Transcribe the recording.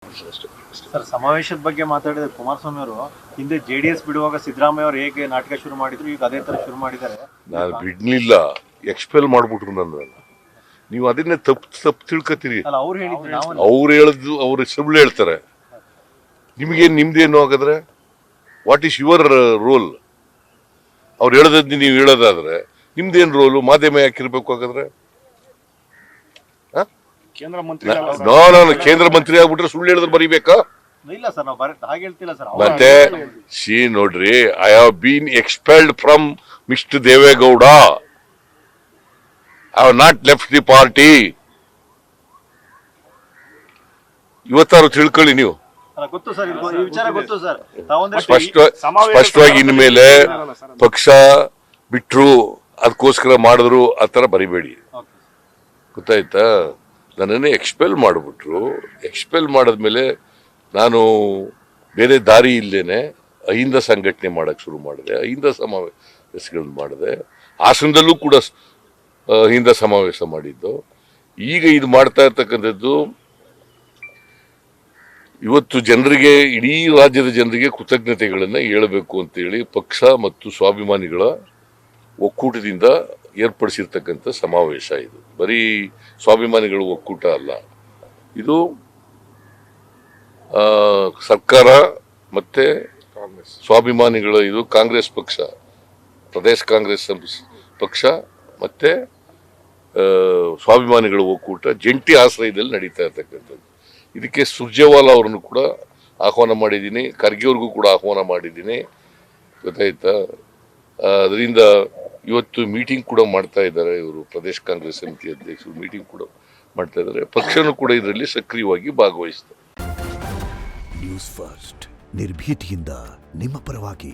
Sir, ಸಮಾವೇಶದ ಬಗ್ಗೆ ಮಾತಾಡಿದ ಕುಮಾರಸ್ವಾಮಿ ಅವರು ಹಿಂದೆ ಜೆಡಿಎಸ್ ಬಿಡುವಾಗ ಸಿದ್ದರಾಮಯ್ಯ ಅವರು ಹೇಗೆ ನಾಟಕ ಶುರು ಮಾಡಿದ್ರು, ಈಗ ಅದೇ ತರ ಶುರು ಮಾಡಿದ್ದಾರೆ. ನಾನು ಬಿಡ್ಲಿಲ್ಲ, ಎಕ್ಸ್ಪೆಲ್ ಮಾಡ್ಬಿಟ್ರು ನನ್ನ. ನೀವು ಅದನ್ನೇ ತಪ್ಪು ತಿಳ್ಕೊತೀರಿ. ಅಲ್ಲ, ಅವ್ರು ಹೇಳಿದ್ರು, ಅವ್ರು ಹೇಳದ್ದು ಅವ್ರ ಸುಳ್ಳು ಹೇಳ್ತಾರೆ. ನಿಮ್ಗೇನು ನಿಮ್ದೇನು ಹಾಗಾದ್ರೆ? What is your role? ಅವ್ರು ಹೇಳದದ್ದು ನೀವು ಹೇಳೋದಾದ್ರೆ ನಿಮ್ದೇನು ರೋಲು? ಮಾಧ್ಯಮ ಯಾಕಿರ್ಬೇಕು ಹಾಗಾದ್ರೆ? ಕೇಂದ್ರ ಮಂತ್ರಿ ನಾನು ಕೇಂದ್ರ ಮಂತ್ರಿ ಆಗ್ಬಿಟ್ರೆ ಸುಳ್ಳು ಹೇಳಿದ್ರೆ ಬರೀಬೇಕಾ? ಇಲ್ಲ ಸರ್, ನಾವು ಹಾಗೆ ಹೇಳ್ತಿಲ್ಲ ಸರ್. ಮತ್ತೆ ನೋಡ್ರಿ, I have been expelled from mister Deve Gowda. I have not left the party. ಇವತ್ತಾರು ತಿಳ್ಕೊಳ್ಳಿ ನೀವು. ಗೊತ್ತು ಸರ್, ಈ ವಿಚಾರ ಗೊತ್ತು ಸರ್. ಸ್ಪಷ್ಟವಾಗಿ ಇನ್ಮೇಲೆ ಪಕ್ಷ ಬಿಟ್ರು ಅದಕ್ಕೋಸ್ಕರ ಮಾಡಿದ್ರು ಆ ಥರ ಬರಿಬೇಡಿ, ಗೊತ್ತಾಯ್ತಾ? ನನ್ನನ್ನೇ ಎಕ್ಸ್ಪೆಲ್ ಮಾಡಿಬಿಟ್ರು. ಎಕ್ಸ್ಪೆಲ್ ಮಾಡಿದ್ಮೇಲೆ ನಾನು ಬೇರೆ ದಾರಿ ಇಲ್ಲೇನೆ ಅಹಿಂದ ಸಂಘಟನೆ ಮಾಡಕ್ಕೆ ಶುರು ಮಾಡಿದೆ. ಅಹಿಂದ ಸಮಾವೇಶಗಳನ್ನು ಮಾಡಿದೆ. ಹಾಸನದಲ್ಲೂ ಕೂಡ ಅಹಿಂದ ಸಮಾವೇಶ ಮಾಡಿದ್ದು. ಈಗ ಇದು ಮಾಡ್ತಾ ಇರ್ತಕ್ಕಂಥದ್ದು ಇವತ್ತು ಜನರಿಗೆ, ಇಡೀ ರಾಜ್ಯದ ಜನರಿಗೆ ಕೃತಜ್ಞತೆಗಳನ್ನು ಹೇಳಬೇಕು ಅಂತೇಳಿ ಪಕ್ಷ ಮತ್ತು ಸ್ವಾಭಿಮಾನಿಗಳ ಒಕ್ಕೂಟದಿಂದ ಏರ್ಪಡಿಸಿರ್ತಕ್ಕಂಥ ಸಮಾವೇಶ. ಇದು ಬರೀ ಸ್ವಾಭಿಮಾನಿಗಳ ಒಕ್ಕೂಟ ಅಲ್ಲ, ಇದು ಸರ್ಕಾರ ಮತ್ತೆ ಸ್ವಾಭಿಮಾನಿಗಳ, ಇದು ಕಾಂಗ್ರೆಸ್ ಪಕ್ಷ, ಪ್ರದೇಶ ಕಾಂಗ್ರೆಸ್ ಪಕ್ಷ ಮತ್ತೆ ಸ್ವಾಭಿಮಾನಿಗಳ ಒಕ್ಕೂಟ ಜಂಟಿ ಆಶ್ರಯದಲ್ಲಿ ನಡೀತಾ ಇರ್ತಕ್ಕಂಥದ್ದು. ಇದಕ್ಕೆ ಸುರ್ಜೇವಾಲಾ ಅವರನ್ನು ಕೂಡ ಆಹ್ವಾನ ಮಾಡಿದ್ದೀನಿ, ಖರ್ಗೆ ಅವ್ರಿಗೂ ಕೂಡ ಆಹ್ವಾನ ಮಾಡಿದ್ದೀನಿ, ಗೊತ್ತಾಯ್ತಾ? ಅದರಿಂದ ಇವತ್ತು ಮೀಟಿಂಗ್ ಕೂಡ ಮಾಡ್ತಾ ಇದ್ದಾರೆ ಇವರು, ಪ್ರದೇಶ ಕಾಂಗ್ರೆಸ್ ಸಮಿತಿ ಅಧ್ಯಕ್ಷರು ಮೀಟಿಂಗ್ ಕೂಡ ಮಾಡ್ತಾ ಇದ್ದಾರೆ. ಪಕ್ಷನೂ ಕೂಡ ಇದರಲ್ಲಿ ಸಕ್ರಿಯವಾಗಿ ಭಾಗವಹಿಸ್ತಾರೆ. ನ್ಯೂಸ್ ಫಸ್ಟ್, ನಿರ್ಭೀತಿಯಿಂದ ನಿಮ್ಮ ಪರವಾಗಿ.